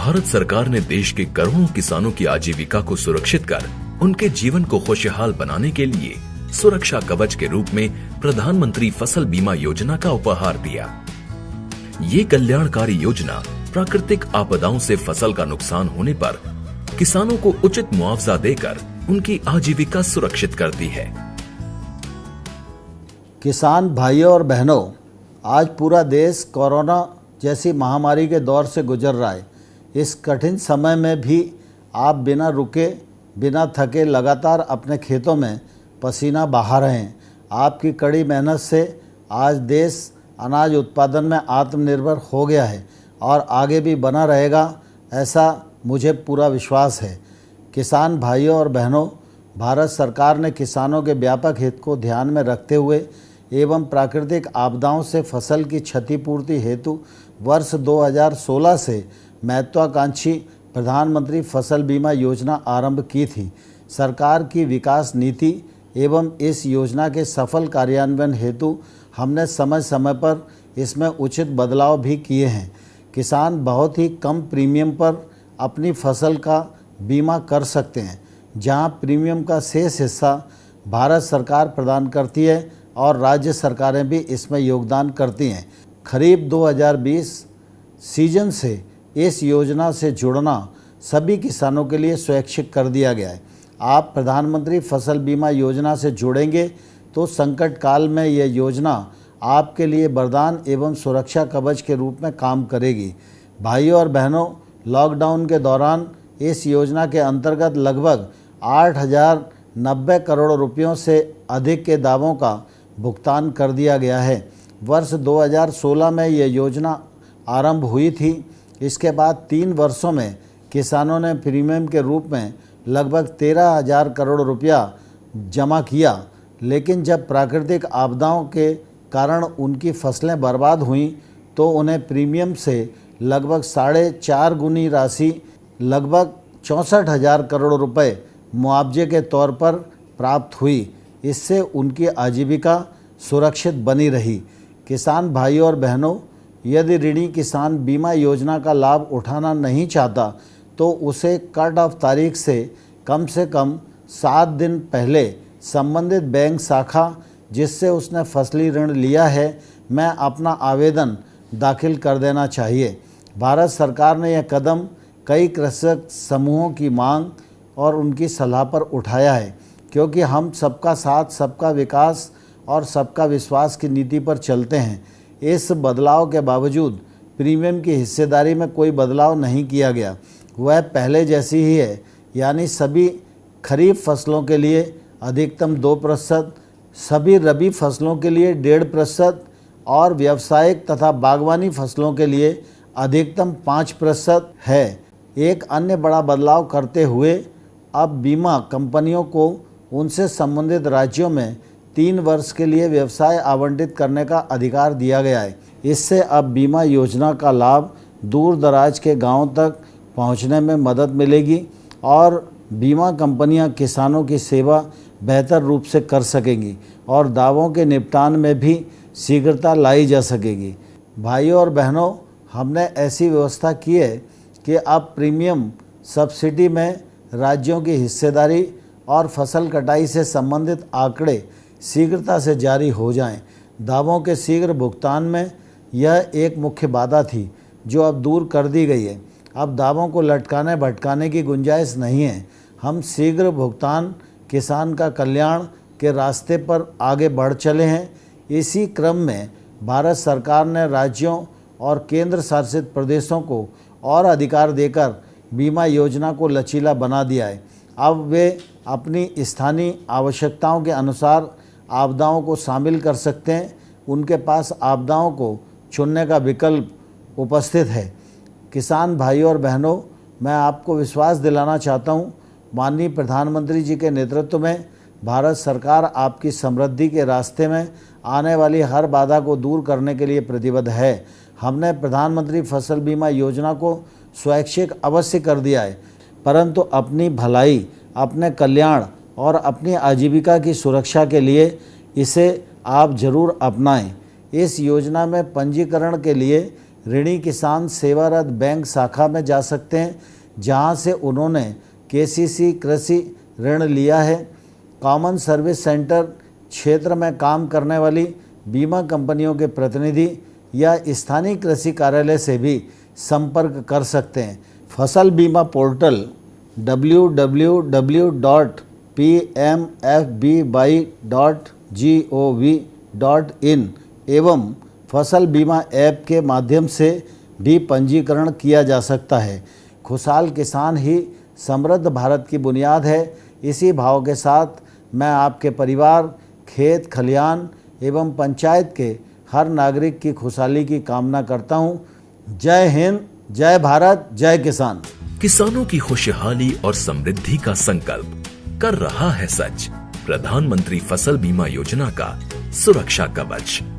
भारत सरकार ने देश के करोड़ों किसानों की आजीविका को सुरक्षित कर उनके जीवन को खुशहाल बनाने के लिए सुरक्षा कवच के रूप में प्रधानमंत्री फसल बीमा योजना का उपहार दिया। ये कल्याणकारी योजना प्राकृतिक आपदाओं से फसल का नुकसान होने पर किसानों को उचित मुआवजा देकर उनकी आजीविका सुरक्षित करती है। किसान भाइयों और बहनों, आज पूरा देश कोरोना जैसी महामारी के दौर से गुजर रहा है। इस कठिन समय में भी आप बिना रुके, बिना थके लगातार अपने खेतों में पसीना बहा रहे हैं। आपकी कड़ी मेहनत से आज देश अनाज उत्पादन में आत्मनिर्भर हो गया है और आगे भी बना रहेगा, ऐसा मुझे पूरा विश्वास है। किसान भाइयों और बहनों, भारत सरकार ने किसानों के व्यापक हित को ध्यान में रखते हुए एवं प्राकृतिक आपदाओं से फसल की क्षतिपूर्ति हेतु वर्ष 2016 से महत्वाकांक्षी प्रधानमंत्री फसल बीमा योजना आरंभ की थी। सरकार की विकास नीति एवं इस योजना के सफल कार्यान्वयन हेतु हमने समय समय पर इसमें उचित बदलाव भी किए हैं। किसान बहुत ही कम प्रीमियम पर अपनी फसल का बीमा कर सकते हैं, जहां प्रीमियम का शेष हिस्सा भारत सरकार प्रदान करती है और राज्य सरकारें भी इसमें योगदान करती हैं। खरीफ 2020 सीजन से इस योजना से जुड़ना सभी किसानों के लिए स्वैच्छिक कर दिया गया है। आप प्रधानमंत्री फसल बीमा योजना से जुड़ेंगे तो संकट काल में यह योजना आपके लिए वरदान एवं सुरक्षा कवच के रूप में काम करेगी। भाइयों और बहनों, लॉकडाउन के दौरान इस योजना के अंतर्गत लगभग 8,090 करोड़ रुपयों से अधिक के दावों का भुगतान कर दिया गया है। वर्ष 2016 में यह योजना आरंभ हुई थी। इसके बाद 3 वर्षों में किसानों ने प्रीमियम के रूप में लगभग 13,000 करोड़ रुपया जमा किया, लेकिन जब प्राकृतिक आपदाओं के कारण उनकी फसलें बर्बाद हुईं तो उन्हें प्रीमियम से लगभग 4.5 गुनी राशि, लगभग 64,000 करोड़ रुपए मुआवजे के तौर पर प्राप्त हुई। इससे उनकी आजीविका सुरक्षित बनी रही। किसान भाइयों और बहनों, यदि ऋणी किसान बीमा योजना का लाभ उठाना नहीं चाहता तो उसे कट ऑफ तारीख से कम 7 दिन पहले संबंधित बैंक शाखा जिससे उसने फसली ऋण लिया है में अपना आवेदन दाखिल कर देना चाहिए। भारत सरकार ने यह कदम कई कृषक समूहों की मांग और उनकी सलाह पर उठाया है, क्योंकि हम सबका साथ, सबका विकास और सबका विश्वास की नीति पर चलते हैं। इस बदलाव के बावजूद प्रीमियम की हिस्सेदारी में कोई बदलाव नहीं किया गया, वह पहले जैसी ही है, यानी सभी खरीफ फसलों के लिए अधिकतम 2%, सभी रबी फसलों के लिए 1.5% और व्यावसायिक तथा बागवानी फसलों के लिए अधिकतम 5% है। एक अन्य बड़ा बदलाव करते हुए अब बीमा कंपनियों को उनसे संबंधित राज्यों में 3 वर्ष के लिए व्यवसाय आवंटित करने का अधिकार दिया गया है। इससे अब बीमा योजना का लाभ दूर दराज के गांवों तक पहुंचने में मदद मिलेगी और बीमा कंपनियां किसानों की सेवा बेहतर रूप से कर सकेंगी और दावों के निपटान में भी शीघ्रता लाई जा सकेगी। भाइयों और बहनों, हमने ऐसी व्यवस्था की है कि अब प्रीमियम सब्सिडी में राज्यों की हिस्सेदारी और फसल कटाई से संबंधित आंकड़े शीघ्रता से जारी हो जाएं। दावों के शीघ्र भुगतान में यह एक मुख्य बाधा थी जो अब दूर कर दी गई है। अब दावों को लटकाने भटकाने की गुंजाइश नहीं है। हम शीघ्र भुगतान, किसान का कल्याण के रास्ते पर आगे बढ़ चले हैं। इसी क्रम में भारत सरकार ने राज्यों और केंद्र शासित प्रदेशों को और अधिकार देकर बीमा योजना को लचीला बना दिया है। अब वे अपनी स्थानीय आवश्यकताओं के अनुसार आपदाओं को शामिल कर सकते हैं। उनके पास आपदाओं को चुनने का विकल्प उपस्थित है। किसान भाइयों और बहनों, मैं आपको विश्वास दिलाना चाहता हूँ, माननीय प्रधानमंत्री जी के नेतृत्व में भारत सरकार आपकी समृद्धि के रास्ते में आने वाली हर बाधा को दूर करने के लिए प्रतिबद्ध है। हमने प्रधानमंत्री फसल बीमा योजना को स्वैच्छिक अवश्य कर दिया है, परंतु अपनी भलाई, अपने कल्याण और अपनी आजीविका की सुरक्षा के लिए इसे आप जरूर अपनाएं। इस योजना में पंजीकरण के लिए ऋणी किसान सेवारत बैंक शाखा में जा सकते हैं, जहां से उन्होंने केसीसी कृषि ऋण लिया है। कॉमन सर्विस सेंटर क्षेत्र में काम करने वाली बीमा कंपनियों के प्रतिनिधि या स्थानीय कृषि कार्यालय से भी संपर्क कर सकते हैं। फसल बीमा पोर्टल www.pmfby.gov.in एवं फसल बीमा ऐप के माध्यम से भी पंजीकरण किया जा सकता है। खुशहाल किसान ही समृद्ध भारत की बुनियाद है। इसी भाव के साथ मैं आपके परिवार, खेत खलिहान एवं पंचायत के हर नागरिक की खुशहाली की कामना करता हूँ। जय हिंद, जय भारत, जय किसान। किसानों की खुशहाली और समृद्धि का संकल्प कर रहा है सच प्रधानमंत्री फसल बीमा योजना का सुरक्षा कवच।